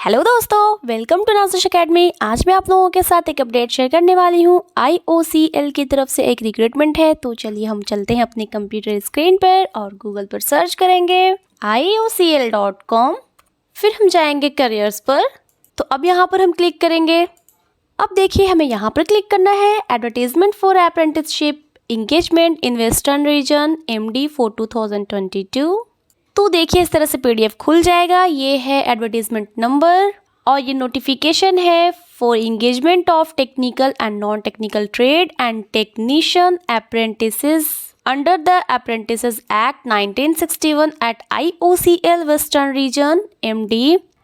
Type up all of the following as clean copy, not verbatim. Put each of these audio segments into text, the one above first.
Hello दोस्तों, welcome to नाज़िश academy. आज मैं आप लोगों के साथ एक अपडेट शेयर करने वाली हूँ। IOCL की तरफ से एक रिक्रूटमेंट है, तो चलिए हम चलते हैं अपने कंप्यूटर स्क्रीन पर और गूगल पर सर्च करेंगे iocl.com। फिर हम जाएंगे करियर्स पर। तो अब यहाँ पर हम क्लिक करेंगे। अब देखिए हमें यहाँ पर क्लिक करना है advertisement for apprenticeship engagement in western region MD for 2022। तो देखिए इस तरह से PDF खुल जाएगा। ये है एडवर्टीजमेंट नंबर और ये नोटिफिकेशन है for engagement of technical and non technical trade and technician apprentices under the apprentices act 1961 at IOCL western region MD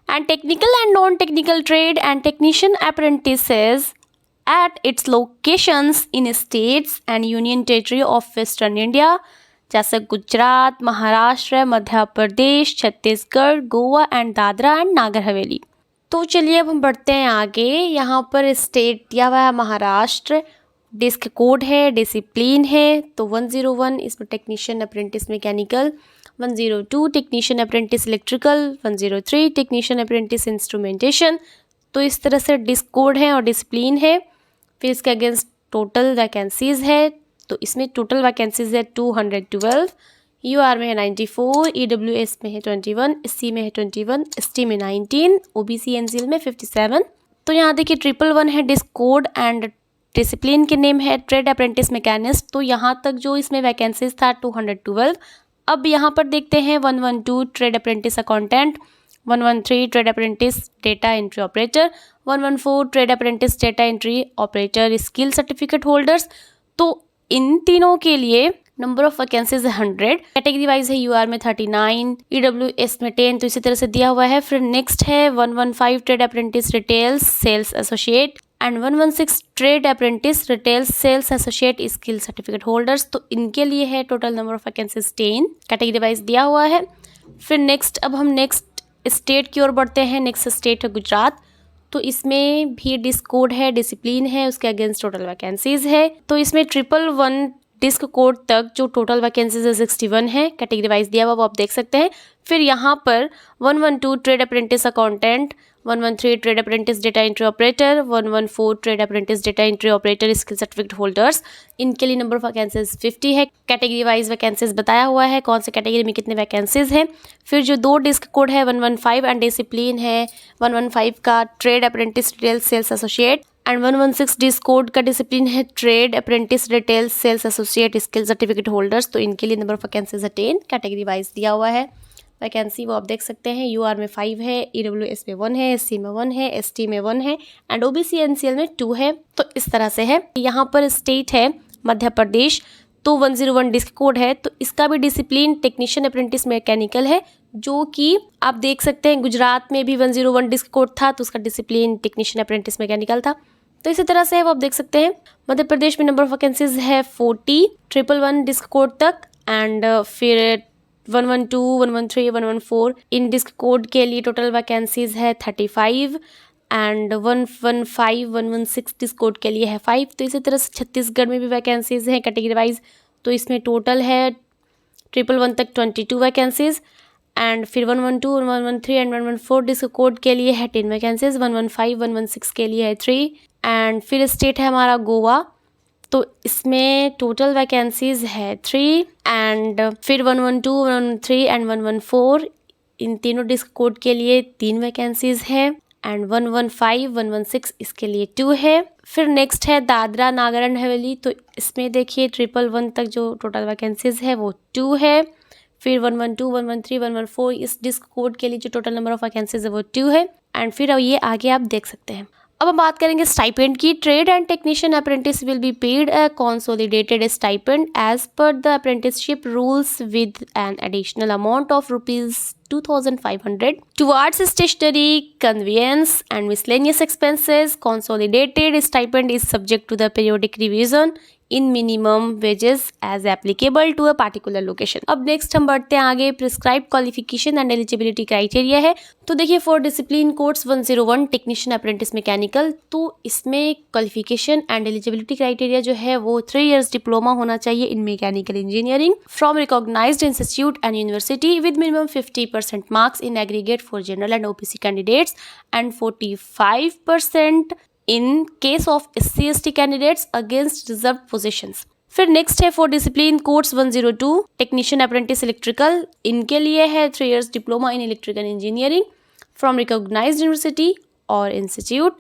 and technical and non technical trade and technician apprentices at its locations in states and union territory of western India जैसे Gujarat, Maharashtra, Madhya Pradesh, Chhattisgarh, Goa and Dadra and Nagar Haveli. तो चलिए अब हम बढ़ते हैं आगे। यहाँ पर स्टेट दिया हुआ है महाराष्ट्र, डिस्क कोड है, डिसिप्लिन है तो 101 इसमें technician apprentice mechanical, 102 technician apprentice electrical, 103 technician apprentice instrumentation. तो इस तरह से डिस्क कोड है और डिसिप्लिन है। फिर इसके अगेंस्ट टोटल वैकेंसीज़ है, तो इसमें टोटल वैकेंसीज़ है 212। UR में है 94, EWS में है 21, SC में है 21, ST में 19, OBC NCL में 57। तो यहाँ देखिए 111 है डिस्क कोड एंड डिसिप्लिन के नेम है ट्रेड अप्रेंटिस मैकेनिस्ट। तो यहाँ तक जो इसमें वैकेंसीज था 212। अब यहाँ पर देखते हैं 112 trade apprentice accountant, 113 trade apprentice data entry operator, 114 trade apprentice data entry operator skill certificate holders. तो इन तीनों के लिए नंबर ऑफ वैकेंसीज है 100। कैटेगरी वाइज है UR में 39, EWS में 10, तो इसी तरह से दिया हुआ है। फिर नेक्स्ट है 115 trade apprentice retails sales associate and 116 trade apprentice retails sales associate skill certificate holders. तो इनके लिए है total number of vacancies 10, category wise दिया हुआ है। फिर नेक्स्ट अब हम नेक्स्ट स्टेट की ओर बढ़ते हैं। नेक्स्ट स्टेट है गुजरात। तो इसमें भी डिस्क कोड है, डिसिप्लिन है, उसके अगेंस्ट टोटल वैकेंसीज है। तो इसमें 111 डिस्क कोड तक जो टोटल वैकेंसीज है 61 है, कैटेगरी वाइज दिया हुआ वो आप देख सकते हैं। फिर यहाँ पर 112 trade apprentice accountant, 113 trade apprentice data entry operator, 114 trade apprentice data entry operator skill certificate holders. इनके लिए नंबर ऑफ वैकेंसीज 50 है। कैटेगरी वाइज वैकेंसीज बताया हुआ है कौन से कैटेगरी में कितने वैकेंसीज हैं। फिर जो दो डिस्क कोड है 115 एंड डिसिप्लिन है 115 का trade apprentice retail sales associate and 116 disc code का डिसिप्लिन है trade apprentice retail sales associate skill certificate holders. तो इनके लिए नंबर ऑफ वैकेंसीज है 10, कैटेगरी वाइज दिया हुआ है। वैकेंसी वो आप देख सकते हैं। UR में 5 है, EWS में 1 है, SC में 1 है, ST में 1 है एंड OBC NCL में 2 है। तो इस तरह से है। यहाँ पर स्टेट है मध्य प्रदेश, तो 101 डिस्क कोड है। तो इसका भी डिसिप्लिन टेक्नीशियन अप्रेंटिस मैकेनिकल है, जो कि आप देख सकते हैं। गुजरात में भी 101 डिस्क कोड था, तो उसका डिसिप्लिन टेक्नीशियन अप्रेंटिस मैकेनिकल था। तो इसी तरह से है वो आप देख सकते हैं। मध्य प्रदेश में नंबर ऑफ वैकेंसीज है 40, 111 डिस्क कोड तक एंड फिर 112, 113, 114 इन डिस्क कोड के लिए टोटल वैकेंसीज है 35 एंड 115, 116 डिस्क कोड के लिए है 5। तो इसी तरह से छत्तीसगढ़ में भी वैकेंसीज हैं कैटेगरी वाइज। तो इसमें टोटल है 111 तक 22 वैकेंसीज एंड फिर 112, 113 एंड 114 डिस्क कोड के लिए है 10 वैकेंसीज, 115, 116 के लिए है 3 एंड फिर स्टेट है हमारा गोवा। तो इसमें टोटल वैकेंसीज है 3 एंड फिर 112, 113 एंड 114 इन तीनों डिस्क कोड के लिए 3 वैकेंसीज है एंड 115, 116 इसके लिए 2 है। फिर नेक्स्ट है दादरा नागर एंड हवेली। तो इसमें देखिए 111 तक जो टोटल वैकेंसीज है वो 2 है। फिर 112, 113, 114 इस डिस्क कोड के लिए जो टोटल नंबर ऑफ वैकेंसीज है वो 2 है एंड फिर ये आगे आप देख सकते हैं। अब हम बात करेंगे स्टाइपेंड की। Trade and technician apprentice will be paid a consolidated stipend as per the apprenticeship rules with an additional amount of ₹2,500 towards stationery, conveyance and miscellaneous expenses. Consolidated stipend is subject to the periodic revision in minimum wages as applicable to a particular location. अब next हम बढ़ते हैं आगे। Prescribe qualification and eligibility criteria है। तो देखिए for discipline codes 101 technician apprentice mechanical, तो इसमें क्वालिफिकेशन एंड एलिजिबिलिटी क्राइटेरिया जो है वो 3 years डिप्लोमा होना चाहिए in mechanical engineering from recognised institute and university with minimum 50% marks in aggregate for general and OBC candidates and 45% in case of SC/ST candidates against reserve positions. फिर next है for discipline course 102 technician apprentice electrical, इनके लिए है 3 years diploma in electrical engineering from recognised university और institute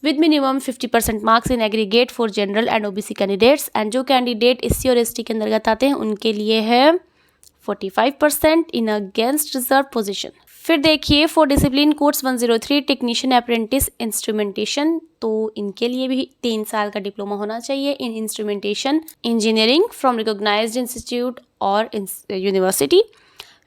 with minimum 50% marks in aggregate for general and OBC candidates, and जो candidate SC और ST के अंतर्गत आते हैं उनके लिए है 45% इन अगेंस्ट रिजर्व पोजीशन। फिर देखिए for discipline course 103 technician apprentice instrumentation, तो इनके लिए भी 3 साल का डिप्लोमा होना चाहिए in instrumentation engineering from recognised institute और university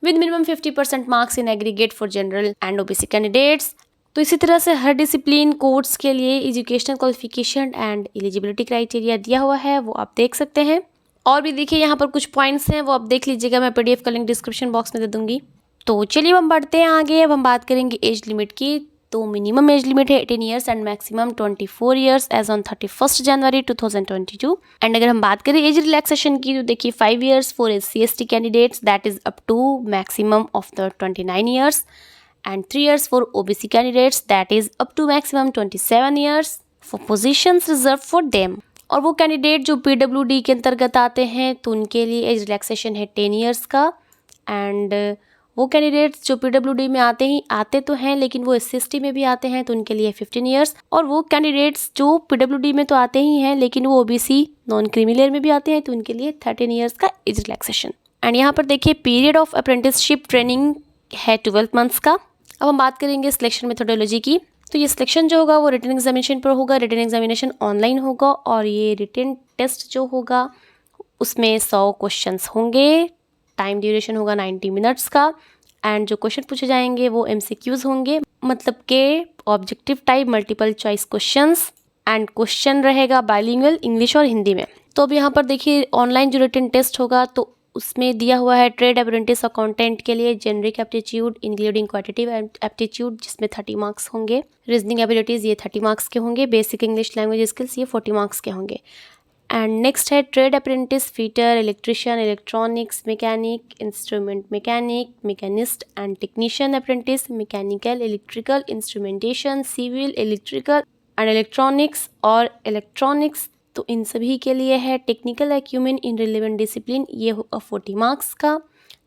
with minimum 50% marks in aggregate for general and OBC candidates. तो इसी तरह से हर डिसिप्लिन कोर्स के लिए educational qualification and eligibility criteria दिया हुआ है, वो आप देख सकते हैं। और भी देखिए यहाँ पर कुछ पॉइंट्स हैं, वो आप देख लीजिएगा, मैं PDF का लिंक डिस्क्रिप्शन बॉक्स में दे दूंगी। तो चलिए हम बढ़ते हैं आगे। अब हम बात करेंगे एज लिमिट की। तो मिनिमम एज लिमिट है 18 years and maximum 24 years age on 31 January 2022। एंड अगर हम बात करें एज रिलैक्सेशन की, तो देखिए 5 years for SC/ST candidates that is up to maximum of the 29 years and 3 years for OBC candidates that is up to maximum 27 years for positions reserve for them. और वो कैंडिडेट जो PWD के अंतर्गत आते हैं तो उनके लिए एज रिलैक्सेशन है 10 years का। एंड वो कैंडिडेट्स जो PWD में आते तो हैं लेकिन वो SC/ST में भी आते हैं तो उनके लिए 15 years। और वो कैंडिडेट्स जो PWD में तो आते ही हैं लेकिन वो OBC नॉन क्रीमी लेयर में भी आते हैं तो उनके लिए 13 years का एज रिलैक्सेशन। एंड यहाँ पर देखिए पीरियड ऑफ अप्रेंटिसशिप ट्रेनिंग है 12 months का। अब हम बात करेंगे सिलेक्शन मेथोडोलॉजी की। तो ये सिलेक्शन जो होगा वो रिटन एग्जामिनेशन पर होगा। रिटन एग्जामिनेशन ऑनलाइन होगा और ये रिटन टेस्ट जो होगा उसमें 100 क्वेश्चंस होंगे। टाइम ड्यूरेशन होगा 90 minutes का। एंड जो क्वेश्चन पूछे जाएंगे वो MCQs होंगे, मतलब के objective type multiple choice questions. And question रहेगा बाइलिंगुअल इंग्लिश और हिंदी में। तो अब यहाँ पर देखिए ऑनलाइन जो रिटन टेस्ट होगा तो उसमें दिया हुआ है ट्रेड अप्रेंटिस अकाउंटेंट के लिए generic aptitude including quantitative aptitude जिसमें 30 मार्क्स होंगे। रीजनिंग एबिलिटीज़ ये 30 मार्क्स के होंगे। बेसिक इंग्लिश लैंग्वेज स्किल्स ये 40 मार्क्स के होंगे। एंड नेक्स्ट है trade apprentice fitter electrician electronics mechanic instrument mechanic machinist and technician apprentice mechanical electrical instrumentation civil electrical and electronics और इलेक्ट्रॉनिक्स, तो इन सभी के लिए है technical acumen in relevant discipline, ये होगा 40 मार्क्स का।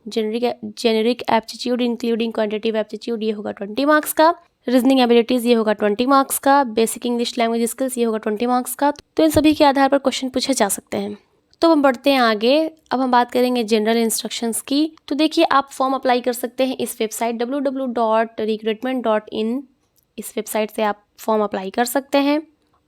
Generic aptitude including quantitative aptitude ये होगा 20 मार्क्स का। रीजनिंग एबिलिटीज़ ये होगा 20 मार्क्स का। बेसिक इंग्लिश लैंग्वेज स्किल्स ये होगा 20 मार्क्स का। तो इन सभी के आधार पर क्वेश्चन पूछे जा सकते हैं। तो हम बढ़ते हैं आगे। अब हम बात करेंगे जनरल इंस्ट्रक्शंस की। तो देखिए आप फॉर्म अप्लाई कर सकते हैं इस वेबसाइट www.recruitment.in, इस वेबसाइट से आप फॉर्म अप्लाई कर सकते हैं।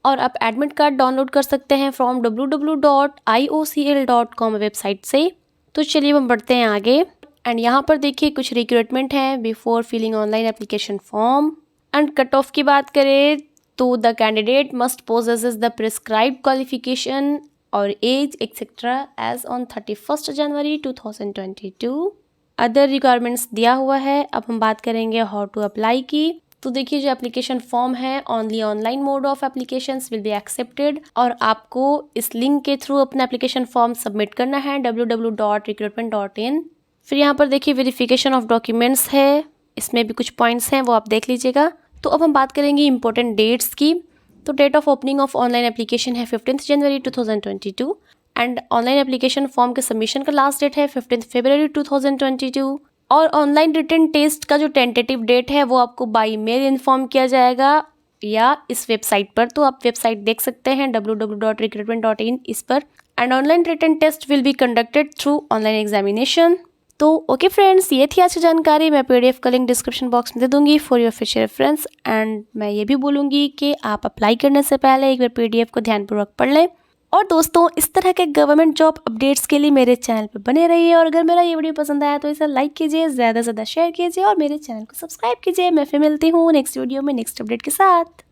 और आप एडमिट कार्ड डाउनलोड कर सकते हैं फ्रॉम www.iocl.com वेबसाइट से। तो चलिए हम बढ़ते हैं आगे। एंड यहाँ पर देखिए कुछ रिक्रूटमेंट है before filling online application form. And cut off की बात करें तो the candidate must possesses the prescribed qualification और age etcetera as on 31 January 2022। Other requirements दिया हुआ है। अब हम बात करेंगे हाउ टू अप्लाई की। तो देखिए जो एप्लीकेशन फॉर्म है only online mode of applications will be accepted और आपको इस लिंक के थ्रू अपना एप्लीकेशन फॉर्म सबमिट करना है www.recruitment.in। फिर यहाँ पर देखिए वेरिफिकेशन ऑफ डॉक्यूमेंट्स है, इसमें भी कुछ पॉइंट्स हैं वो आप देख लीजिएगा। तो अब हम बात करेंगे इंपॉर्टेंट डेट्स की। तो date of opening of online application है 15 January 2022 and online application form के सबमिशन का लास्ट डेट है 15 February 2022। और ऑनलाइन रिटन टेस्ट का जो टेंटेटिव डेट है वो आपको बाय मेल इन्फॉर्म किया जाएगा या इस वेबसाइट पर। तो आप वेबसाइट देख सकते हैं www.recruitment.in इस पर। And online written test will be conducted through online examination. तो ओके फ्रेंड्स, ये थी आज की जानकारी। मैं PDF का लिंक डिस्क्रिप्शन बॉक्स में दे दूंगी for your future reference. And मैं ये भी बोलूँगी कि आप अप्लाई करने से पहले एक बार PDF को ध्यानपूर्वक पढ़ लें। और दोस्तों इस तरह के गवर्नमेंट जॉब अपडेट्स के लिए मेरे चैनल पर बने रहिए। और अगर मेरा ये वीडियो पसंद आया तो इसे लाइक कीजिए, ज़्यादा से ज़्यादा शेयर कीजिए और मेरे चैनल को सब्सक्राइब कीजिए। मैं फिर मिलती हूँ नेक्स्ट वीडियो में नेक्स्ट अपडेट के साथ।